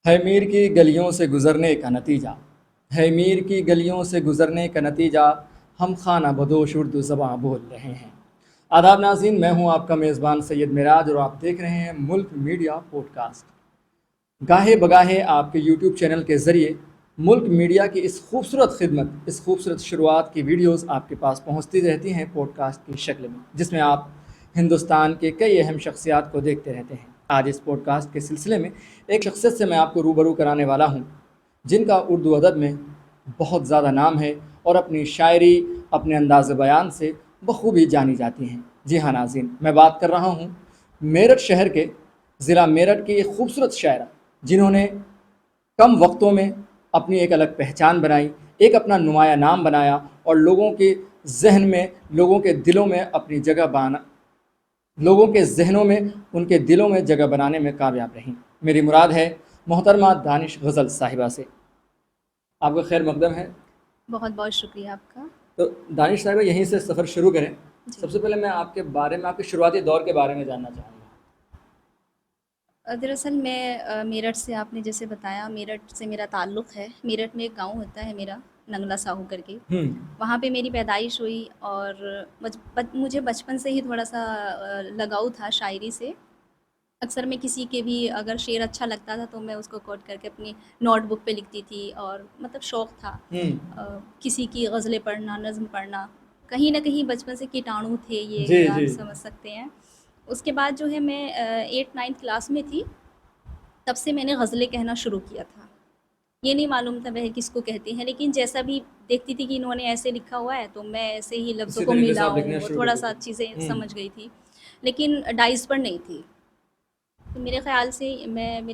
है मीर की गलियों से गुज़रने का नतीजा। है मीर की गलियों से गुज़रने का नतीजा। हम खाना बदोश उर्दू ज़बां बोल रहे हैं। आदाब नाज़रीन, मैं हूं आपका मेज़बान सैयद मिराज और आप देख रहे हैं मुल्क मीडिया पॉडकास्ट। गाहे बगाहे आपके यूट्यूब चैनल के ज़रिए मुल्क मीडिया की इस खूबसूरत खिदमत, इस खूबसूरत शुरुआत की वीडियोस आपके पास पहुंचती रहती हैं पॉडकास्ट की शक्ल में, जिसमें आप हिंदुस्तान के कई अहम शख्सियात को देखते रहते हैं। आज इस पॉडकास्ट के सिलसिले में एक शख्सियत से मैं आपको रूबरू कराने वाला हूं, जिनका उर्दू अदब में बहुत ज़्यादा नाम है और अपनी शायरी, अपने अंदाज़ बयान से बखूबी जानी जाती हैं। जी हाँ नाज़रीन, मैं बात कर रहा हूँ मेरठ शहर के, ज़िला मेरठ की एक खूबसूरत शायरा, जिन्होंने कम वक्तों में अपनी एक अलग पहचान बनाई, एक अपना नुमाया नाम बनाया और लोगों के जहन में, लोगों के दिलों में अपनी जगह बना, लोगों के जहनों में, उनके दिलों में जगह बनाने में कामयाब रहीं। मेरी मुराद है मोहतरमा दानिश गज़ल साहिबा से। आपका खैर मकदम है। बहुत बहुत शुक्रिया आपका। तो दानिश साहिबा, यहीं से सफ़र शुरू करें। जी। सबसे पहले मैं आपके बारे में, आपके शुरुआती दौर के बारे में जानना चाहूँगा। दरअसल मैं मेरठ से, आपने जैसे बताया, मेरठ से मेरा ताल्लुक़ है। मेरठ में एक गांव होता है मेरा, नंगला साहू करके। हम्म। वहाँ पे मेरी पैदाइश हुई और मुझे बचपन से ही थोड़ा सा लगाव था शायरी से। अक्सर मैं किसी के भी अगर शेर अच्छा लगता था तो मैं उसको कोट करके अपनी नोटबुक पे लिखती थी, और मतलब शौक़ था हम्म। किसी की गज़लें पढ़ना, नज़्म पढ़ना। कहीं न कहीं बचपन से कीटाणु थे जी ये, आप जी। समझ सकते हैं। उसके बाद जो है मैं 8-9 क्लास में थी, तब से मैंने गज़लें कहना शुरू किया था। ये नहीं मालूम था वह किसको कहते हैं, लेकिन जैसा भी देखती थी कि इन्होंने ऐसे लिखा हुआ है तो मैं ऐसे ही लफ्ज़ों इसी को तरीके से आप लिखना मिलाऊँ, शुरू कर थोड़ा-सा चीज़ें देते। समझ गई थी। लेकिन डाइस पर नहीं थी। तो मेरे ख़्याल से तो मैं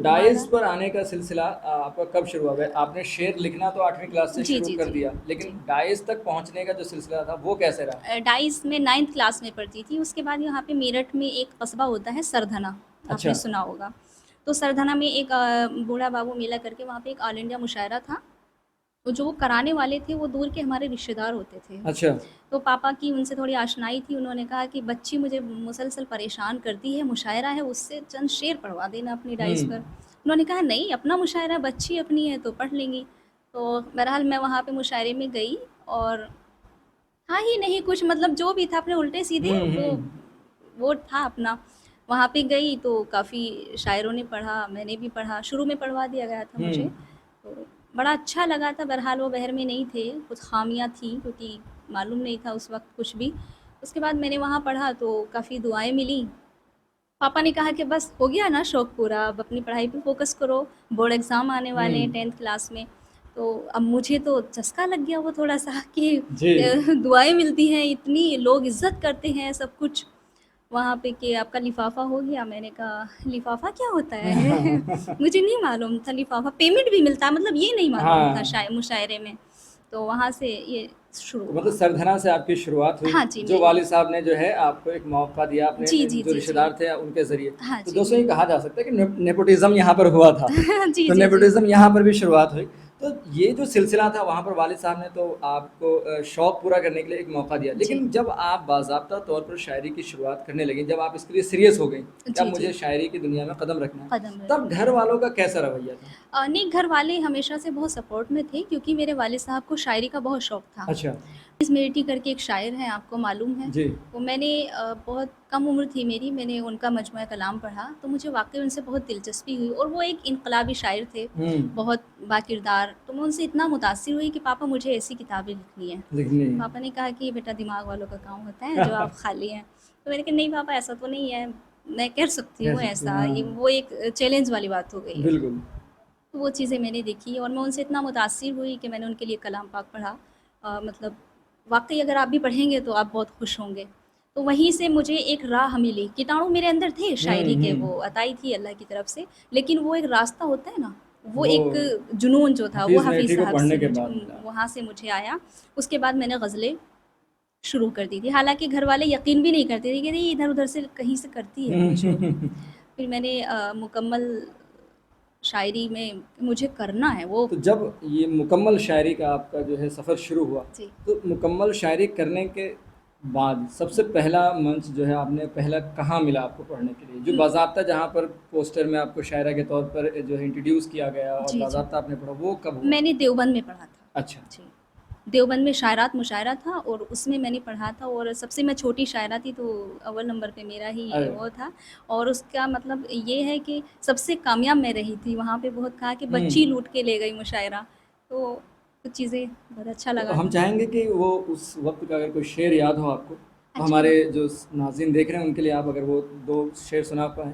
डाइस दोबारा। पर आने का सिलसिला आपका कब शुरू हुआ? आपने शेर लिखना तो 8वीं क्लास से जी, शुरू जी, कर जी। दिया, लेकिन जी। डाइस तक पहुंचने का जो सिलसिला था वो कैसे रहा? डाइस में 9th क्लास में पढ़ती थी। उसके बाद यहाँ पे मेरठ में एक कस्बा होता है सरधना, आपने अच्छा। सुना होगा। तो सरधना में एक बूढ़ा बाबू मेला करके वहाँ पे एक ऑल इंडिया मुशायरा था। तो जो वो कराने वाले थे वो दूर के हमारे रिश्तेदार होते थे। अच्छा। तो पापा की उनसे थोड़ी आशनाई थी, उन्होंने कहा कि बच्ची मुझे मुसलसल परेशान करती है, मुशायरा है उससे चंद शेर पढ़वा देना अपनी डाइस पर। हम्म। उन्होंने कहा नहीं, अपना मुशायरा, बच्ची अपनी है तो पढ़ लेंगी। तो बहरहाल मैं वहाँ पे मुशायरे में गई और था ही नहीं कुछ, मतलब जो भी था अपने उल्टे-सीधे वो था अपना। वहाँ पे गई तो काफ़ी शायरों ने पढ़ा, मैंने भी पढ़ा, शुरू में पढ़वा दिया गया था मुझे। हम्म। तो बड़ा अच्छा लगा था। बहरहाल वो बहर में नहीं थे, कुछ ख़ामियाँ थीं क्योंकि मालूम नहीं था उस वक़्त कुछ भी। उसके बाद मैंने वहाँ पढ़ा तो काफ़ी दुआएँ मिलीं। पापा ने कहा कि बस हो गया ना शौक़ पूरा, अब अपनी पढ़ाई पे फ़ोकस करो, बोर्ड एग्ज़ाम आने वाले हैं हम्म। 10th क्लास में। तो अब मुझे तो चस्का लग गया वो थोड़ा-सा कि जी। दुआएँ मिलती हैं, इतनी लोग इज़्ज़त करते हैं, सब कुछ वहाँ पे कि आपका लिफ़ाफ़ा हो गया। मैंने कहा लिफ़ाफ़ा क्या होता है? मुझे नहीं मालूम था लिफ़ाफ़ा, पेमेंट भी मिलता है, मतलब ये नहीं मालूम था हाँ। मुशायरे में। तो वहाँ से ये शुरू तो मतलब हुआ। सरधना से आपकी शुरुआत हुई, हाँ जी, जो मेरी। वालिद साहब ने जो है आपको एक मौका दिया, अपने जी, जी, जो जी, जी। रिश्तेदार थे उनके ज़रिए। हाँ तो जी। दोस्तों, ये कहा जा सकता है कि नेपोटिज़्म यहाँ पर हुआ था। जी, तो जी, जी। नेपोटिज़्म यहाँ पर भी शुरुआत हुई। तो ये जो सिलसिला था, वहाँ पर वालिद साहब ने तो आपको शौक़ पूरा करने के लिए एक मौका दिया। जी। लेकिन जब आप बाज़ाब्ता तौर पर शायरी की शुरुआत करने लगीं, जब आप इसके लिए सीरियस हो गईं कि अब जी, मुझे जी। शायरी की दुनिया में कदम रखना है, कदम तब रखना घर है। वालों का कैसा रवैया था? नहीं, घर वाले हमेशा से बहुत सपोर्ट में थे क्योंकि मेरे वालिद साहब को शायरी का बहुत शौक़ था। अच्छा। मेरठी करके एक शायर हैं, आपको मालूम है। जी। तो मैंने बहुत कम उम्र थी मेरी, मैंने उनका मजमूआ कलाम पढ़ा तो मुझे वाक़ई उनसे बहुत दिलचस्पी हुई, और वो एक इनकलाबी शायर थे, हुँ। बहुत बाकिरदार। तो मैं उनसे इतना मुतासिर हुई कि पापा मुझे ऐसी किताबें लिखनी हैं। लिखनी है। पापा ने कहा कि बेटा दिमाग वालों का काम होता है, जो आप खाली हैं। तो मैंने कहा नहीं पापा, ऐसा तो नहीं है, मैं कर सकती कह हूँ सकते हैं, ऐसा। ये हाँ। वो एक चैलेंज वाली बात हो गई है। बिल्कुल। तो वो चीज़ें मैंने देखी और मैं उनसे इतना मुतासिर हुई कि मैंने उनके लिए कलाम पाक पढ़ा। मतलब वाक़ई अगर आप भी पढ़ेंगे तो आप बहुत खुश होंगे। तो वहीं से मुझे एक राह मिली। कीटाणु मेरे अंदर थे हुँ, शायरी के, हुँ। वो अताई थी अल्लाह की तरफ से, लेकिन वो एक रास्ता होता है ना, वो वो एक जुनून जो था वो हफ़ीज़ हफ़ीज़ मेहटी को साहब पढ़ने से के मुझे, बाद मिला। वहाँ से मुझे आया। उसके बाद मैंने गज़लें शुरू कर दी थी। हालाँकि घर वाले यकीन भी नहीं करते थे कि नहीं इधर-उधर से कहीं से करती है कुछ वो। फिर मैंने मुकम्मल शायरी में मुझे करना है वो। तो जब ये मुकम्मल शायरी का आपका जो है सफ़र शुरू हुआ, जी। तो मुकम्मल शायरी करने के बाद सबसे पहला मंच जो है आपने पहला कहाँ मिला आपको पढ़ने के लिए, जो बाज़ाब्ता जहाँ पर पोस्टर में आपको शायरा के तौर पर जो है इंट्रोड्यूस किया गया और जी, जी। बाज़ाब्ता आपने पढ़ा, वो कब हुआ? मैंने देवबंद में पढ़ा था। अच्छा। जी। देवबंद में शायरात मुशायरा था और उसमें मैंने पढ़ा था और सबसे मैं छोटी शायरा थी तो अव्वल नंबर पे मेरा ही अरे! वो था। और उसका मतलब ये है कि सबसे कामयाब मैं रही थी। वहाँ पे बहुत कहा कि बच्ची हुँ। लूट के ले गई मुशायरा। तो कुछ चीज़ें बहुत अच्छा तो लगा हम था। चाहेंगे कि वो उस वक़्त का अगर कोई शेर याद हो आपको, तो अच्छा। हमारे जो नाज़रीन देख रहे हैं उनके लिए आप अगर वो 2 शेर सुना पाएँ?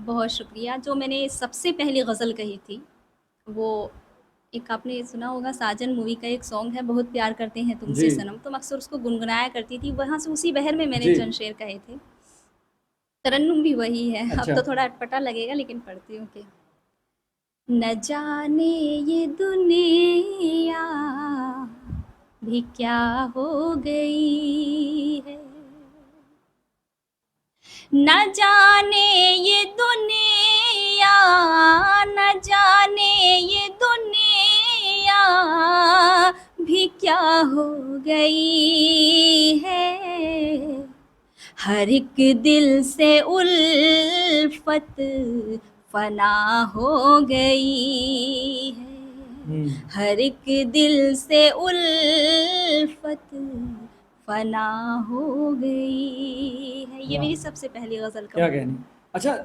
बहुत शुक्रिया। जो मैंने सबसे पहली गज़ल कही थी, वो एक आपने सुना होगा साजन मूवी का एक सॉन्ग है, बहुत प्यार करते हैं तुमसे जी। सनम, तो मैं अक्सर उसको गुनगुनाया करती थी। वहाँ से उसी बहर में मैंने जी। चंद शेर कहे थे। तरन्नुम भी वही है। अब अच्छा। तो थोड़ा अटपटा लगेगा लेकिन पढ़ती हूँ कि न जाने ये दुनिया भी क्या हो गई है, न जाने ये दुनिया, न जाने ये दुनिया भी क्या हो गई है, हर एक दिल से उल्फत फना हो गई है, हुँ। हर एक दिल से उल्फत फना हो गई है। ये वाह! मेरी सबसे पहली गज़ल का क्या वो कहने। अच्छा,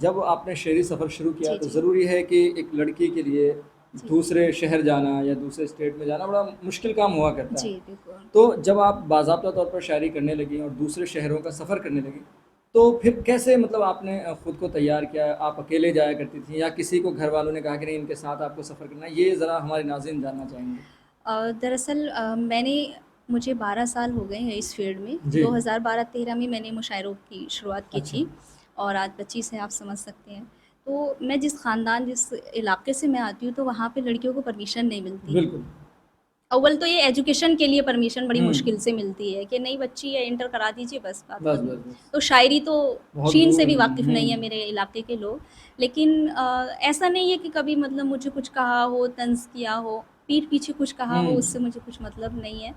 जब आपने शेरी सफ़र शुरू किया जी, तो जी। ज़रूरी है कि एक लड़की के लिए जी। दूसरे शहर जाना या दूसरे स्टेट में जाना बड़ा मुश्किल काम हुआ करता जी, है। बिल्कुल। तो जब आप बाज़ाब्ता तौर पर शायरी करने लगीं और दूसरे शहरों का सफ़र करने लगीं, तो फिर कैसे मतलब आपने खुद को तैयार किया? आप अकेले जाया करती थीं या किसी को घर वालों ने कहा कि नहीं इनके साथ आपको सफ़र करना है? ये ज़रा हमारे नाज़रीन जानना चाहेंगे। दरअसल मुझे 12 साल हो गए हैं इस फ़ील्ड में। जी। 2012-13 में मैंने मुशायरों की शुरुआत की अच्छा। थी और आज 25 है, आप समझ सकते हैं। तो मैं जिस ख़ानदान, जिस इलाके से मैं आती हूँ, तो वहाँ पे लड़कियों को परमिशन नहीं मिलती है। बिल्कुल। अव्वल तो ये एजुकेशन के लिए परमिशन बड़ी हुँ। मुश्किल से मिलती है कि नहीं बच्ची है, इंटर करा दीजिए, बस बात बस, खत्म। बस, बस। तो शायरी तो बहुत शीन से दूर भी वाकिफ़ नहीं है हुँ। मेरे इलाके के लोग। लेकिन ऐसा नहीं है कि कभी मतलब मुझे कुछ कहा हो, तंज़ किया हो, पीठ पीछे कुछ कहा हो, हुँ। उससे मुझे कुछ मतलब नहीं है।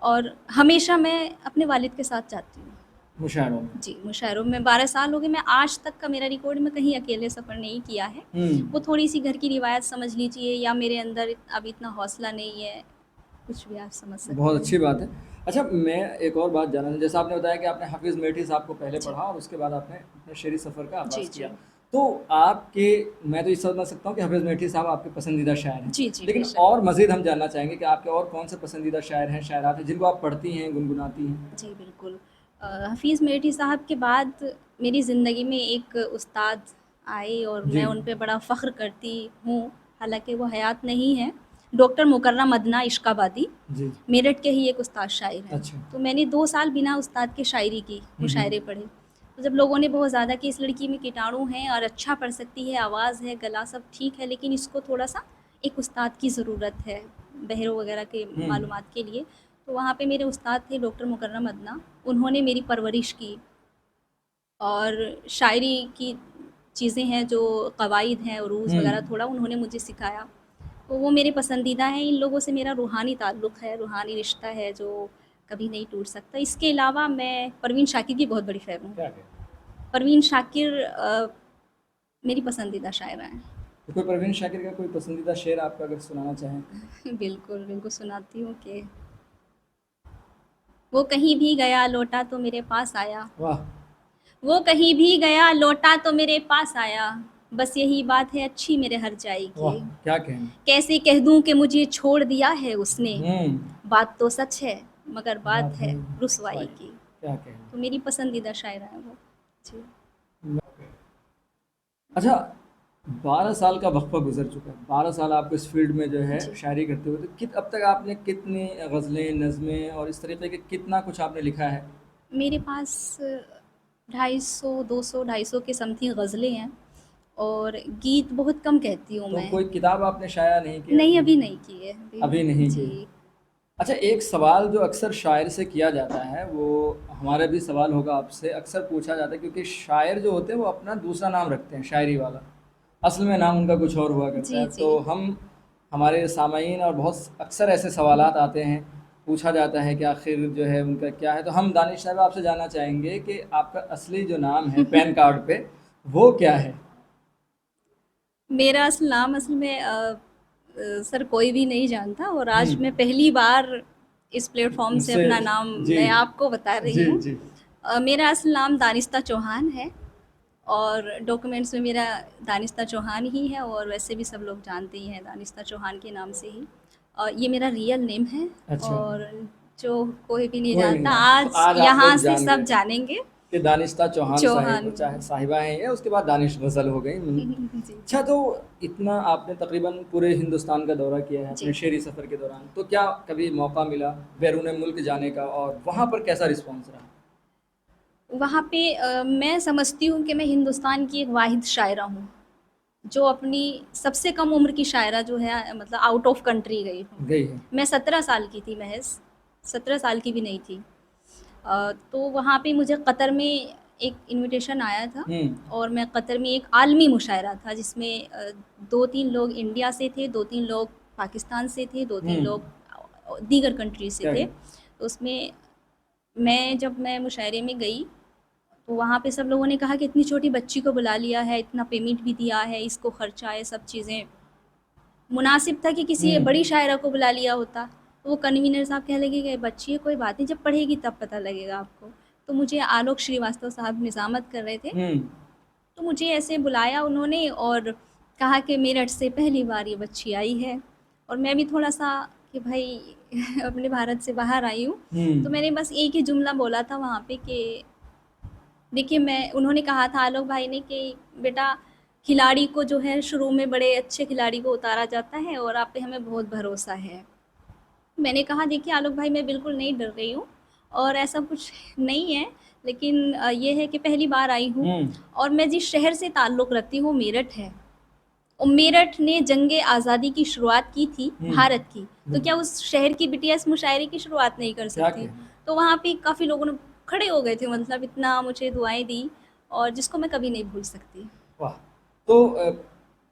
और हमेशा मैं अपने वालिद के साथ जाती हूँ। मुशायरों में। जी, मुशायरों में 12 साल हो गए, मैं आज तक का मेरा रिकॉर्ड में कहीं अकेले सफ़र नहीं किया है। हुँ। वो थोड़ी-सी घर की रिवायत समझ लीजिए या मेरे अंदर अभी इतना हौसला नहीं है, कुछ भी आप समझ सकते बहुत हैं। अच्छी बात है। अच्छा, मैं एक और बात जानना था, जैसा आपने बताया कि आपने हाफ़िज़ मेहदी साहब को पहले जी। पढ़ा और उसके बाद आपने अपने शेरी सफ़र का जी, आगाज़ किया। जी। तो आपके मैं तो ये समझ सकता हूँ कि हाफ़िज़ मेहदी साहब आपके पसंदीदा शायर हैं। जी, जी, लेकिन बेशक। और मज़ीद हम जानना चाहेंगे कि आपके और कौन से पसंदीदा शायर हैं, शायरात हैं, जिनको आप पढ़ती हैं, गुनगुनाती हैं? जी, बिल्कुल। हफ़ीज़ मेहदी साहब के बाद मेरी ज़िंदगी में एक उस्ताद आए और जी। मैं उन पे बड़ा फ़ख्र करती हूँ, हालाँकि वो हयात नहीं हैं। डॉक्टर मुकर्रम अदना इश्काबादी, जी। मेरठ के ही एक उस्ताद शायर हैं। अच्छा। तो मैंने 2 साल बिना उस्ताद के शायरी की, हुँ, हुँ। मुशायरे पढ़े। तो जब लोगों ने बहुत ज़्यादा कि इस लड़की में कीटाणु हैं और अच्छा पढ़ सकती है, आवाज़ है, गला सब ठीक है, लेकिन इसको थोड़ा-सा एक उस्ताद की ज़रूरत है, बहरों वगैरह के हुँ। मालूमात के लिए। तो वहाँ पे मेरे उस्ताद थे डॉक्टर मुकर्रम अदना, उन्होंने मेरी परवरिश की और शायरी की चीज़ें हैं जो कवाइद हैं, उरूज़ हुँ। वगैरह थोड़ा उन्होंने मुझे सिखाया। तो वो मेरे पसंदीदा हैं, इन लोगों से मेरा रूहानी ताल्लुक़ है, रूहानी रिश्ता है जो कभी नहीं टूट सकता। इसके अलावा मैं परवीन शाकिर की बहुत बड़ी फ़ैन हूँ। क्या कहते हैं? परवीन शाकिर मेरी पसंदीदा शायरा हैं। तो कोई परवीन शाकिर का कोई पसंदीदा शेर आपका अगर सुनाना चाहें? बिल्कुल, बिल्कुल सुनाती हूँ कि वो कहीं भी गया लौटा तो मेरे पास आया। वाह! वो कहीं भी गया लौटा तो मेरे पास आया, बस यही बात है अच्छी मेरे हर जाई वाह! की। क्या कहने। कैसे कह दूँ कि मुझे छोड़ दिया है उसने, हुँ। बात तो सच है मगर बात बात है है रुसवाई रुसवाई की। की। क्या कहने। तो मेरी पसंदीदा शायरा है वो। जी। अच्छा, 12 साल का वक़्फ़ा गुज़र चुका है। 12 साल आपको इस फ़ील्ड में जो है जी। शायरी करते हुए, तो अब तक आपने कितनी ग़ज़लें, नज़्में और इस तरीक़े के कितना कुछ आपने लिखा है? मेरे पास 250, 200, 250 के समथिंग ग़ज़लें हैं और गीत बहुत कम कहती हूँ तो मैं। कोई किताब आपने शाया नहीं किया नहीं, अभी? अभी नहीं की है। अभी नहीं की। जी। अच्छा, एक सवाल जो अक्सर शायर से किया जाता है, वो हमारा भी सवाल होगा आपसे, अक्सर पूछा जाता है क्योंकि शायर जो होते हैं वो अपना दूसरा नाम रखते हैं, शायरी वाला। असल में नाम उनका कुछ और हुआ करता जी, है। जी। तो हमारे सामाईन और बहुत अक्सर ऐसे सवालात आते हैं, पूछा जाता है कि आखिर जो है उनका क्या है, तो हम दानिश साहब आपसे जानना चाहेंगे कि आपका असली जो नाम है पैन कार्ड पे वो क्या है? मेरा असल नाम असल में सर कोई भी नहीं जानता, और आज हम्म। मैं पहली बार इस प्लेटफॉर्म से से अपना नाम जी मैं आपको बता रही जी हूँ। जी। मेरा असल नाम दानिस्ता चौहान है, और डॉक्यूमेंट्स में मेरा दानिस्ता चौहान ही है, और वैसे भी सब लोग जानते ही हैं दानिस्ता चौहान के नाम से ही। ये मेरा रियल नेम है, अच्छा, और जो कोई भी नहीं कोई नहीं जानता, जानता, तो आज आज आप यहाँ लोग से जान सब गए जानेंगे। कि दानिस्ता चौहान चौहान। साहिब चाहे साहिबा हैं ये, उसके बाद दानिश गज़ल हो गई। जी अच्छा, तो इतना आपने तकरीबन पूरे हिंदुस्तान का दौरा किया है अपने जी। शेरी सफ़र के दौरान, तो क्या कभी मौका मिला बैरून मुल्क जाने का, और वहाँ पर कैसा रिस्पॉन्स रहा? वहाँ पे मैं समझती हूँ कि मैं हिंदुस्तान की एक वाहिद शायरा हूँ, जो अपनी सबसे कम उम्र की शायरा जो है, मतलब आउट ऑफ कंट्री गई हूँ। गई है। मैं 17 साल की थी महज़, 17 साल की भी नहीं थी। तो वहाँ पे मुझे कतर में एक इनविटेशन आया था, हम्म। और मैं कतर में एक आलमी मुशायरा था जिसमें 2-3 लोग इंडिया से थे, 2-3 लोग पाकिस्तान से थे, 2-3 लोग हम्म। दीगर कंट्री से क्या थे। है? तो उसमें जब मैं मुशायरे में गई, तो वहाँ पे सब लोगों ने कहा कि इतनी छोटी बच्ची को बुला लिया है, इतना पेमेंट भी दिया है, इसको खर्चा है, सब चीज़ें, मुनासिब था कि किसी हम्म। बड़ी शायरा को बुला लिया होता। तो वो कन्वीनर साहब कहने लगे कि बच्ची है, कोई बात नहीं, जब पढ़ेगी तब पता लगेगा आपको। तो मुझे आलोक श्रीवास्तव साहब निज़ामत कर रहे थे, हम्म। तो मुझे ऐसे बुलाया उन्होंने और कहा कि मेरठ से पहली बार ये बच्ची आई है। और मैं भी थोड़ा-सा कि भाई अपने भारत से बाहर आई हूँ, तो हम्म। मैंने बस एक ही जुमला बोला था वहाँ पे कि देखिए, मैं उन्होंने कहा था आलोक भाई ने कि बेटा, खिलाड़ी को जो है शुरू में बड़े अच्छे खिलाड़ी को उतारा जाता है, और आप पे हमें बहुत भरोसा है। मैंने कहा देखिए आलोक भाई, मैं बिल्कुल नहीं डर रही हूँ, और ऐसा कुछ नहीं है, लेकिन ये है कि पहली बार आई हूँ, हम्म। और मैं जिस शहर से ताल्लुक़ रखती हूँ मेरठ है, और मेरठ ने जंग आज़ादी की शुरुआत की थी भारत की, तो क्या बिल्कुल। उस शहर की बिटिया इस मुशायरे की शुरुआत नहीं कर क्या सकती? कहना। तो वहाँ पे काफ़ी लोगों ने खड़े हो गए थे, मतलब इतना मुझे दुआएँ दी, और जिसको मैं कभी नहीं भूल सकती। वाह! तो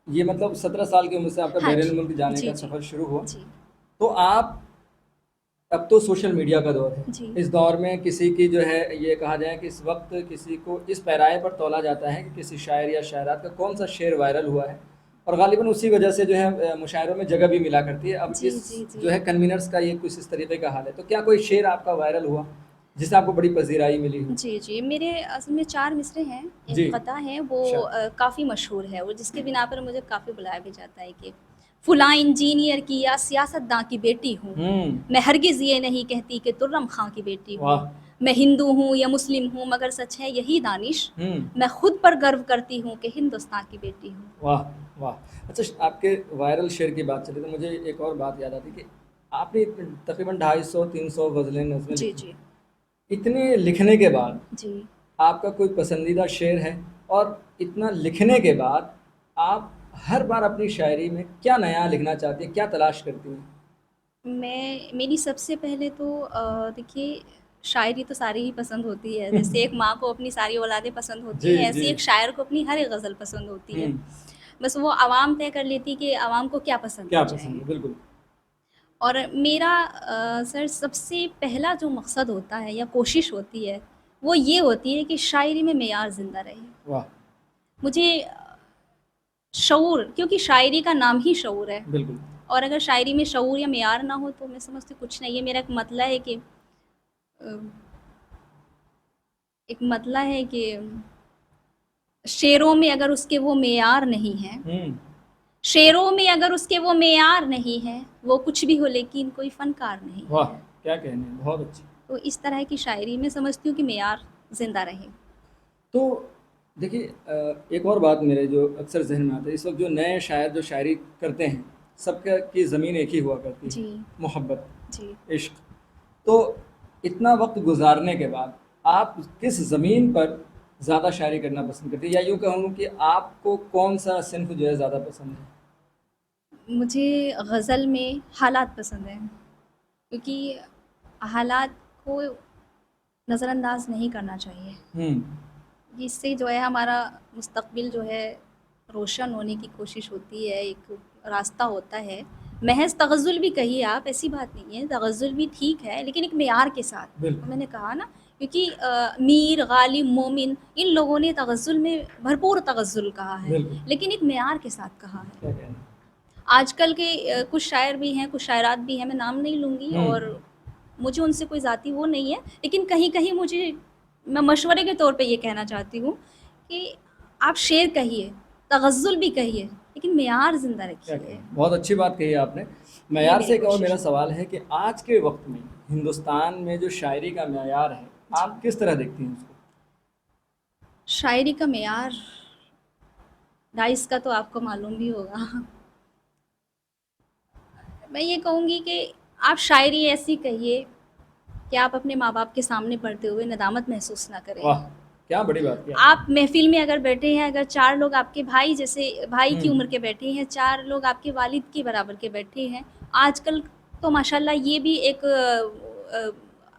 ये मतलब 17 साल की उम्र से आपका हाँ बैरून जी। मुल्क जाने जी, का जी। सफ़र शुरू हुआ। जी। तो आप, अब तो सोशल मीडिया का दौर है। जी। इस दौर में किसी की जो है, ये कहा जाए कि इस वक्त किसी को इस पैराए पर तौला जाता है कि किसी शायर या शायरात का कौन सा शेर वायरल हुआ है, और गालिबन उसी वजह से जो है मुशायरों में जगह भी मिला करती है। अब जी, इस जी, जी। जो है कन्वीनर्स का ये कुछ इस तरीके का हाल है, तो क्या कोई शेर आपका वायरल हुआ जिससे आपको बड़ी पजीराई मिली हो? जी, जी। मेरे असल में 4 मिसरे हैं। एक जी। क़ता है वो अच्छा। काफ़ी मशहूर है, और जिसके बिना पर मुझे काफ़ी बुलाया भी जाता है कि फ़लाँ इंजीनियर की या सियासतदां की बेटी हूँ। हम्म। मैं हरगिज़ ये नहीं कहती कि तुर्रम खां की बेटी हूँ। वाह! मैं हिंदू हूँ या मुस्लिम हूँ, मगर सच है यही दानिश। हम्म। मैं खुद पर गर्व करती हूँ कि हिंदुस्तान की बेटी हूँ। वाह! वाह! अच्छा, आपके वायरल शेर की बात चली तो मुझे एक और बात याद आती कि आपने तकरीबन 250-300 गज़लें, नज़में जी, लिखी। जी। इतने लिखने के बाद जी। आपका कोई पसंदीदा शेर है? और इतना लिखने के बाद आप हर बार अपनी शायरी में क्या नया लिखना चाहती हैं? क्या तलाश करती हैं? मेरी सबसे पहले तो देखिए, शायरी तो सारी ही पसंद होती है। जैसे एक माँ को अपनी सारी औलादें पसंद होती जी, हैं, जी। ऐसे एक शायर को अपनी हर एक गज़ल पसंद होती है। हुँ। बस वो आवाम तय कर लेती कि आवाम को क्या पसंद क्या आ पसंद जाए। है? बिल्कुल। और मेरा सर सबसे पहला जो मकसद होता है या कोशिश होती है, वो ये होती है कि शायरी में मेयार ज़िंदा रहे। वाह! मुझे शऊर, क्योंकि शायरी का नाम ही शऊर है, बिल्कुल। और अगर शायरी में शऊर या मेयार ना हो तो मैं समझती हूँ कुछ नहीं है। मेरा एक मतला है कि अ, शेरों में अगर उसके वो मेयार नहीं हैं, हुँ। शेरों में अगर उसके वो मेयार नहीं हैं, वो कुछ भी हो लेकिन कोई फ़नकार नहीं वाह! है। क्या कहने हैं, बहुत अच्छी। तो इस तरह की शायरी मैं समझती हूँ कि मेयार ज़िंदा रहे। तो देखिए, एक और बात मेरे जो अक्सर ज़हन में आता है, इस वक़्त जो नए शायर जो शायरी करते हैं, सबका की ज़मीन एक ही हुआ करती है, जी। मोहब्बत, जी। इश्क। तो इतना वक़्त गुज़ारने के बाद आप किस ज़मीन पर ज़्यादा शायरी करना पसंद करती हैं? या यूँ कहूँ कि आपको कौन-सा सिन्फ़ जो है ज़्यादा पसंद है? मुझे गज़ल में हालात पसंद हैं, क्योंकि हालात को नज़रअंदाज़ नहीं करना चाहिए। हुँ। इससे जो है हमारा मुस्तक़बिल जो है रोशन होने की कोशिश होती है, एक रास्ता होता है। महज़ तग़ज़्ज़ुल भी कहिए आप, ऐसी बात नहीं है, तग़ज़्ज़ुल भी ठीक है, लेकिन एक मेयार के साथ। तो बिल्कुल। मैंने कहा ना, क्योंकि मीर, गालिब, मोमिन इन लोगों ने तग़ज़्ज़ुल में भरपूर तग़ज़्ज़ुल कहा है, बिल्कुल। लेकिन एक मेयार के साथ कहा है। क्या कहना है? आजकल के कुछ शायर भी हैं, कुछ शायरात भी हैं, मैं नाम नहीं लूँगी और हुँ। मुझे उनसे कोई ज़ाती वो नहीं है, लेकिन कहीं-कहीं मुझे मैं मशवरे के तौर पे ये कहना चाहती हूँ कि आप शेर कहिए, तग़ज़्ज़ुल भी कहिए, लेकिन मेयार ज़िंदा क्या रखिए। कहें? बहुत अच्छी बात कही आपने। ये मयार मेरी से एक और कोशिश मेरा है। सवाल है कि आज के वक़्त में हिंदुस्तान में जो शायरी का मयार है, जी, आप किस तरह देखती हैं उसको? शायरी का मेयार डाइस का तो आपको मालूम भी होगा। मैं ये कहूँगी कि आप शायरी ऐसी कहिए कि आप अपने माँ-बाप के सामने पढ़ते हुए नदामत महसूस ना करें। वाह! क्या बड़ी बात की आपने। आप महफ़िल में अगर बैठे हैं, अगर 4 लोग आपके भाई जैसे भाई हुँ। की उम्र के बैठे हैं, 4 लोग आपके वालिद के बराबर के बैठे हैं। आजकल तो माशाल्लाह ये भी एक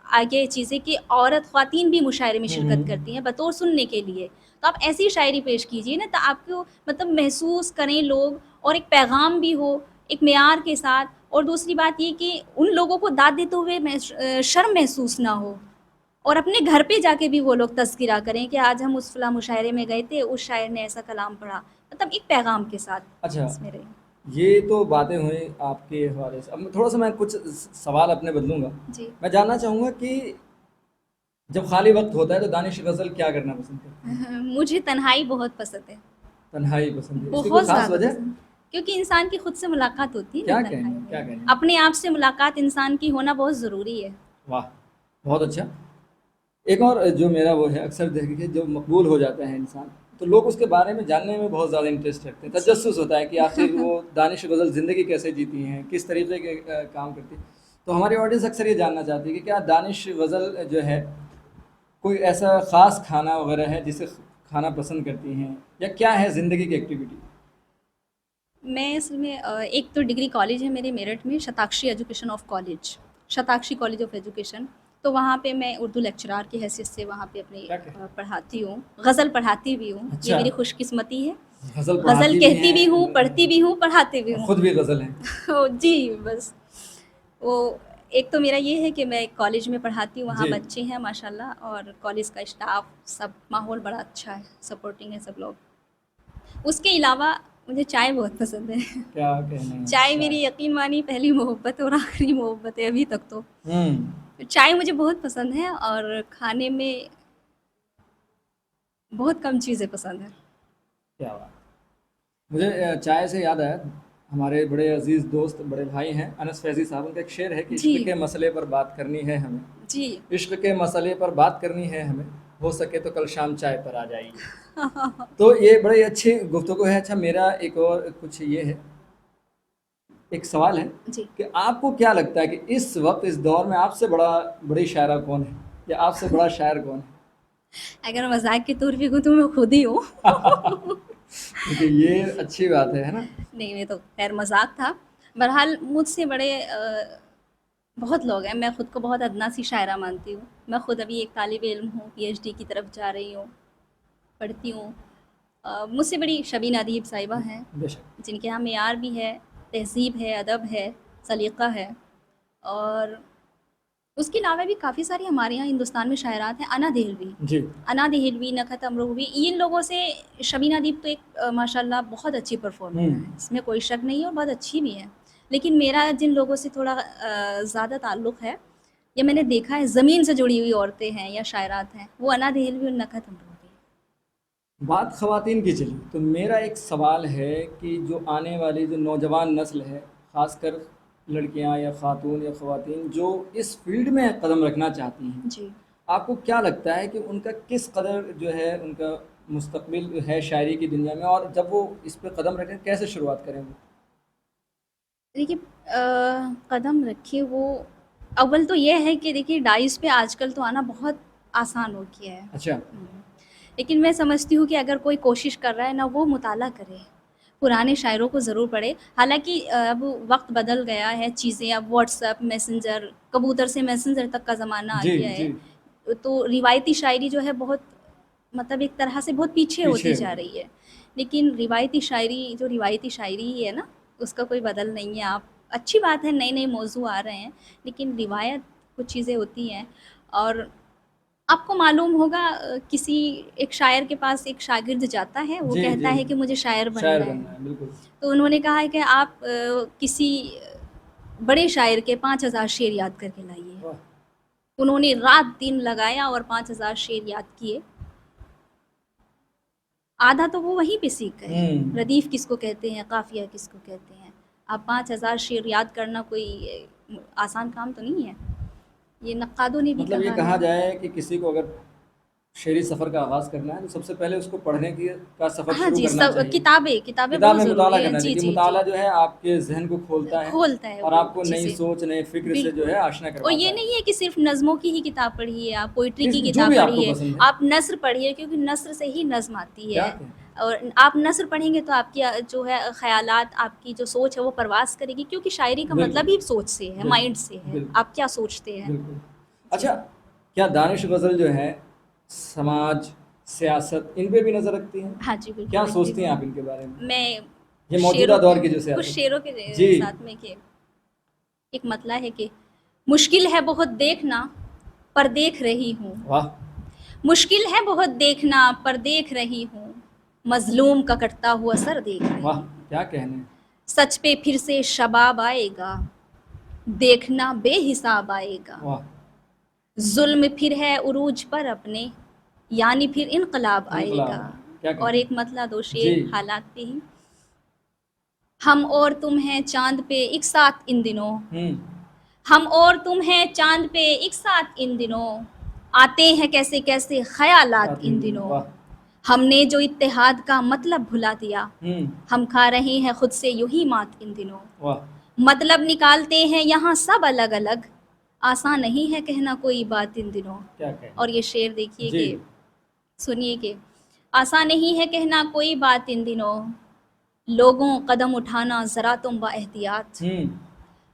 आगे चीज़ है कि औरत ख़्वातीन भी मुशायरे में हुँ, शिरकत हुँ। करती हैं बतौर सुनने के लिए। तो आप ऐसी शायरी पेश कीजिए ना, तो आपको मतलब महसूस करें लोग और एक पैगाम भी हो, एक मेयार के साथ। और दूसरी बात ये कि उन लोगों को दाद देते हुए शर्म महसूस ना हो। और अपने घर पे जाके भी वो लोग तज़किरा करें कि आज हम उस फ़लाँ मुशायरे में गए थे, उस शायर ने ऐसा कलाम पढ़ा। मतलब एक पैगाम के साथ अच्छा, इसमें रहे। ये तो बातें हुई आपके हवाले से। अब थोड़ा-सा मैं कुछ सवाल अपने बदलूँगा। जी। मैं जानना चाहूँगा कि जब खाली वक़्त होता है तो दानिश ग़ज़ल क्या करना पसंद करती हैं? मुझे तन्हाई बहुत पसंद है, तन्हाई पसंद है। इसकी कोई बहुत ख़ास ज़्यादा वजह? पसंद। क्योंकि इंसान की खुद से मुलाकात होती है ना क्या तन्हाई कहने क्या में। कहने? अपने आप से मुलाकात इंसान की होना बहुत ज़रूरी है। वाह! बहुत अच्छा। एक और जो मेरा वो है अक्सर देखिए जो मकबूल हो जाता है इंसान, तो लोग उसके बारे में जानने में बहुत ज़्यादा इंटरेस्ट रखते हैं। जी। तजस्सुस होता है कि आखिर वो दानिश ग़ज़ल ज़िंदगी कैसे जीती हैं, किस तरीके के काम करती हैं। तो हमारी ऑडियंस अक्सर ये जानना चाहती है कि क्या दानिश ग़ज़ल जो है, कोई ऐसा ख़ास खाना वग़ैरह है जिसे खाना पसंद करती हैं या क्या है ज़िंदगी की एक्टिविटी? मैं इसमें एक तो डिग्री कॉलेज है मेरे मेरठ में, Shatakshi education of college, Shatakshi college of education. तो वहाँ पे मैं उर्दू लेक्चरार की हैसियत से वहाँ पे अपनी क्या कहें? पढ़ाती हूँ, गज़ल पढ़ाती भी हूँ। ये अच्छा, मेरी खुशकिस्मती है। ग़ज़ल गज़ल पढ़ाती भी कहती भी हैं हूँ, पढ़ती भी हूँ, पढ़ाती भी और हूँ। खुद भी ग़ज़ल हैं। जी, बस। वो एक तो मेरा ये है कि मैं कॉलेज में पढ़ाती हूँ, वहाँ जी, बच्चे हैं माशाल्लाह और कॉलेज का स्टाफ सब माहौल बड़ा अच्छा है, सपोर्टिंग है सब लोग। उसके अलावा मुझे चाय बहुत पसंद है। क्या कहने हैं? चाय अच्छा। मेरी यकीन मानिए पहली मोहब्बत है और आखिरी मोहब्बत है अभी तक तो। हुँ, चाय मुझे बहुत पसंद है और खाने में बहुत कम चीज़ें पसंद हैं। क्या बात! मुझे चाय से याद आया, हमारे बड़े अज़ीज़ दोस्त, बड़े भाई हैं अनस फैज़ी साहब, उनका एक शेर है कि जी, इश्क के मसले पर बात करनी है हमें, जी। इश्क के मसले पर बात करनी है हमें, हो सके तो कल शाम चाय पर आ जाइए। तो ये बड़ी अच्छी गुफ्तगू है। अच्छा मेरा एक और कुछ ये है, एक सवाल है जी। कि आपको क्या लगता है कि इस वक़्त, इस दौर में आपसे बड़ी शायरा कौन है? या आपसे बड़ा शायर कौन है? अगर मज़ाक के तौर पे कहूँ तो मैं खुद ही हूँ। देखिए ये अच्छी बात है ना? नहीं, ये तो ख़ैर मज़ाक था। बहरहाल मुझसे बड़े बहुत लोग हैं, मैं खुद को बहुत अदना सी शायरा मानती हूँ। मैं खुद अभी एक तालिब इल्म हूँ, पीएचडी की तरफ जा रही हूँ, पढ़ती हूँ। मुझसे बड़ी शबीना अदीब साहिबा हैं, बेशक। जिनके यहाँ मेयार भी है, तहज़ीब है, अदब है, सलीक़ा है। और उसके अलावा भी काफ़ी सारी हमारे यहाँ हिंदुस्तान में शायरात हैं, जी। अना देहलवी, नखत अमरोही, इन लोगों से शबीना अदीब तो एक माशाल्लाह बहुत अच्छी हुँ। परफ़ॉर्मर है, इसमें कोई शक नहीं है और बहुत अच्छी भी है। लेकिन मेरा जिन लोगों से थोड़ा ज़्यादा ताल्लुक़ है या मैंने देखा है ज़मीन से जुड़ी हुई औरतें हैं या शायरात हैं, वो अना देहलवी और नखत अमरोही। बात ख़वातीन की चली, तो मेरा एक सवाल है कि जो आने वाली जो नौजवान नस्ल है, ख़ासकर लड़कियां या ख़ातून या ख़वातीन जो इस फ़ील्ड में कदम रखना चाहती हैं, जी। आपको क्या लगता है कि उनका किस कदर जो है उनका मुस्तक़बिल है शायरी की दुनिया में, और जब वो इस पे कदम रखें कैसे शुरुआत करें वो? देखिए कदम रखे वो अव्वल तो ये है कि देखिए डाइस पे आजकल तो आना बहुत आसान हो गया है। अच्छा। लेकिन मैं समझती हूँ कि अगर कोई कोशिश कर रहा है ना वो मुताला करे, पुराने शायरों को ज़रूर पढ़े। हालाँकि अब वक़्त बदल गया है, चीज़ें अब व्हाट्सएप, मैसेंजर, कबूतर से मैसेंजर तक का ज़माना आ जी, गया जी। है। तो रिवायती शायरी जो है बहुत मतलब एक तरह से बहुत पीछे पीछे होती हो जा गई। रही है। लेकिन रिवायती शायरी जो रिवायती शायरी ही है ना, उसका कोई बदल नहीं है। आप अच्छी बात है, नए-नए मौज़ू आ रहे हैं, लेकिन रिवायत कुछ चीज़ें होती हैं। और आपको मालूम होगा किसी एक शायर के पास एक शागिर्द जाता है, वो जी, कहता जी। है कि मुझे शायर शायर बनना है। बनना है, बिल्कुल। तो उन्होंने कहा है कि आप किसी बड़े शायर के 5000 शेर याद करके लाइए। वाह! उन्होंने रात-दिन लगाया और 5000 शेर याद किए। आधा तो वो वहीं पे सीख गए। हुँ। रदीफ़ किसको कहते हैं, काफ़िया किसको कहते हैं। आप 5000 शेर याद करना कोई आसान काम तो नहीं है। ये नक्कादों ने भी मतलब ये कहा कहा है। जाए कि किसी को अगर शेरी सफ़र का आगाज़ करना है, तो सबसे पहले उसको पढ़ने की का सफ़र हाँ शुरू जी, करना सब चाहिए। किताबें किताब बहुत में ज़रूरी मुताला है। करना जी, चाहिए, जी, मुताला जी। जो है आपके ज़हन को खोलता है खोलता है और वो आपको नई चीज़ें। सोच, नए फ़िक्र से जो बिल्कुल। है आशना और ये करवाता है। नहीं है कि सिर्फ़ नज़्मों की ही किताब पढ़िए आप, पोएट्री की जो किताब भी आपको पढ़िए, पसंद है। आप नस्र पढ़िए क्योंकि नस्र से ही नज़्म आती क्या है। कहें? और आप नस्र पढ़ेंगे तो आपकी जो है ख़यालात, आपकी जो सोच है वो परवाज़ करेगी, क्योंकि शायरी का बिल्कुल, मतलब ही सोच से है, बिल्कुल, माइंड से है। बिल्कुल, आप क्या सोचते हैं? बिल्कुल। जी। अच्छा, क्या दानिश ग़ज़ल जो है समाज, सियासत इन पे भी नज़र रखती हैं? हाँ जी, बिल्कुल क्या लिखती सोचती हैं हूँ। आप इनके बारे में? मैं ये मौजूदा शेरों दौर के की जो कुछ सियासत शेरों के है। जी, साथ में कि एक मतला है कि मुश्किल है बहुत देखना, पर देख रही हूँ। वाह! मुश्किल है बहुत देखना, पर देख रही हूँ। मज़लूम का कटता हुआ सर देख रही वाह! हूँ। क्या कहने। सच पे फिर से शबाब आएगा, देखना बेहिसाब आएगा। वाह! ज़ुल्म फिर है उरूज पर अपने, यानी फिर इन्क़लाब आएगा। इनकलाब क्या और कहने। एक मतला 2 जी। शेर हालात पे ही। हम और तुम हैं चाँद पे एक साथ इन दिनों, हुँ। हम और तुम हैं चाँद पे एक साथ इन दिनों, आते हैं कैसे-कैसे ख़यालात इन 3 दिन दिनों। वाह! हमने जो इत्तेहाद का मतलब भुला दिया, हुँ। हम खा रहे हैं खुद से यूँ ही मात इन दिनों। वाह! मतलब निकालते हैं यहाँ सब अलग-अलग, आसान नहीं है कहना कोई बात इन दिनों। क्या कहने। और ये शेर देखिए जी। कि सुनिए कि आसान नहीं है कहना कोई बात इन दिनों, लोगों कदम उठाना ज़रा तुम बाएहतियात। हुँ।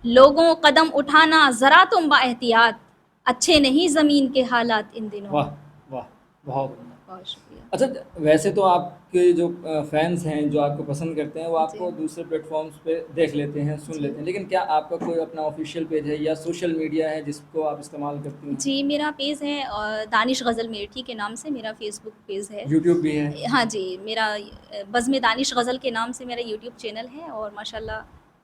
लोगों कदम उठाना ज़रा तुम बाएहतियात, अच्छे नहीं ज़मीन के हालात इन दिनों। वाह! वाह! बहुत बढ़िया। बहुत शुक्रिया। अच्छा, वैसे तो आपके जो फैन्स हैं, जो आपको पसंद करते हैं, वो जी, आपको दूसरे प्लेटफ़ॉर्म्स पे देख लेते हैं, सुन जी। लेते हैं। लेकिन क्या आपका कोई अपना ऑफ़िशियल पेज है या सोशल मीडिया है जिसको आप इस्तेमाल करती हैं? जी, मेरा पेज है दानिश गज़ल मेठी के नाम से मेरा फ़ेसबुक पेज है। यूट्यूब भी है? हाँ जी, मेरा बज़्म दानिश गज़ल के नाम से मेरा यूट्यूब चैनल है और माशाल्लाह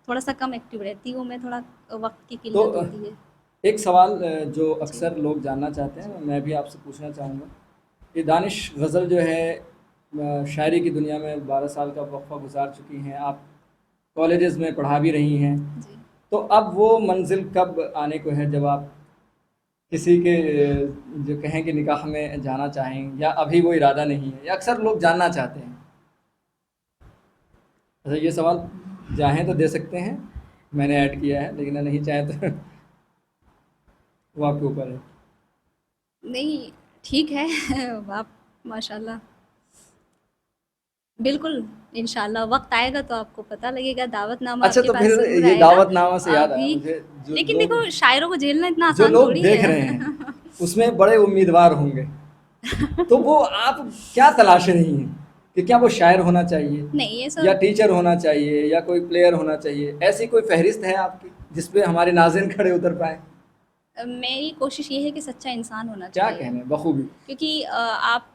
थोड़ा-सा कम एक्टिव रहती हूँ मैं, थोड़ा वक़्त की तो किल्लत होती है। एक सवाल जो जी, अक्सर लोग जानना चाहते जी, हैं, मैं भी आपसे पूछना चाहूँगा कि दानिश गज़ल जो है शायरी की दुनिया में 12 साल का वक़्फ़ा गुज़ार चुकी हैं, आप कॉलेजेस में पढ़ा भी रही हैं। जी। तो अब वो मंज़िल कब आने को है जब आप किसी के जो कहें कि निकाह में जाना चाहें या अभी वो इरादा नहीं है? या अक्सर लोग जानना चाहते हैं। अच्छा, ये सवाल चाहें तो दे सकते हैं, मैंने ऐड किया है, लेकिन नहीं चाहें तो वो आपके ऊपर है। नहीं, ठीक है आप माशाल्लाह बिल्कुल, इंशाल्लाह वक़्त आएगा तो आपको पता लगेगा, दावतनामा अच्छा, आपके तो पास फिर ज़रूर ये आएगा। दावतनामा से याद आया अभी मुझे, जो लेकिन लोग देखो शायरों को झेलना इतना जो आसान लोग थोड़ी देख है। रहे हैं, उसमें बड़े उम्मीदवार होंगे। तो वो आप क्या तलाश रही हैं? कि क्या वो शायर होना चाहिए नहीं, ये या सब टीचर होना चाहिए या कोई प्लेयर होना चाहिए? ऐसी कोई फ़हरिस्त है आपकी, जिस पे हमारे नाज़रीन खड़े उतर पाएँ? मेरी कोशिश ये है कि सच्चा इंसान होना क्या चाहिए। कहने, बखूबी। क्योंकि आप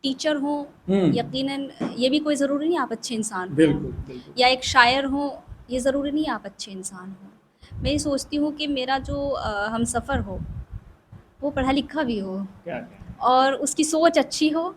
टीचर हों, हुँ, यकीनन ये भी कोई ज़रूरी नहीं आप अच्छे इंसान हों, बिल्कुल, बिल्कुल। या एक शायर हों, ये ज़रूरी नहीं आप अच्छे इंसान हों। मैं ये सोचती हूँ कि मेरा जो हमसफ़र हो, वो पढ़ा लिखा भी हो क्या कहने। और उसकी सोच अच्छी हो,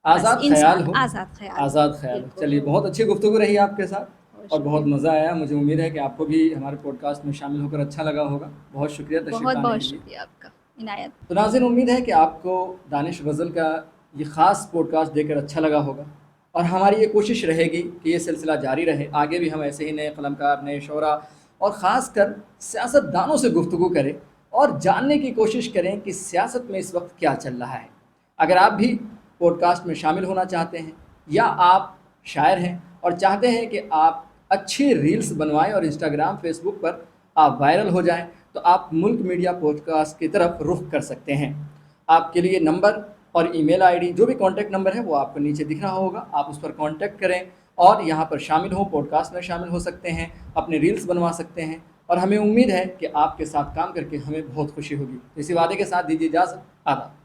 बस आज़ाद ख़याल इंसान हो, आज़ाद ख़याल हो। आज़ाद ख़याल हो। बिल्कुल, चलिए, बहुत अच्छी गुफ्तगू रही आपके साथ बहुत और बहुत शुक्रिया। मज़ा आया। मुझे उम्मीद है कि आपको भी हमारे पॉडकास्ट में शामिल होकर अच्छा लगा होगा। बहुत शुक्रिया तशरीफ़ लाने बहुत-बहुत के लिए। शुक्रिया आपका, इनायत। तो नाज़रीन, उम्मीद है कि आपको दानिश गज़ल का ये ख़ास पॉडकास्ट देखकर अच्छा लगा होगा और हमारी ये कोशिश रहेगी कि ये सिलसिला जारी रहे। आगे भी हम ऐसे ही नए क़लमकार, नए शोरा और ख़ासकर सियासतदानों से गुफ्तगू करें और जानने की कोशिश करें कि सियासत में इस वक्त क्या चल रहा है। अगर आप भी पॉडकास्ट में शामिल होना चाहते हैं या आप शायर हैं और चाहते हैं कि आप अच्छी रील्स बनवाएं और इंस्टाग्राम, फेसबुक पर आप वायरल हो जाएं, तो आप मुल्क मीडिया पॉडकास्ट की तरफ रुख कर सकते हैं। आपके लिए नंबर और ईमेल आईडी, जो भी कॉन्टैक्ट नंबर है वो आपको नीचे दिख रहा होगा, आप उस पर कॉन्टैक्ट करें और यहाँ पर शामिल हो, पॉडकास्ट में शामिल हो सकते हैं, अपने रील्स बनवा सकते हैं और हमें उम्मीद है कि आपके साथ काम करके हमें बहुत खुशी होगी। इसी वादे के साथ दीजिए इजाज़त। आदाब।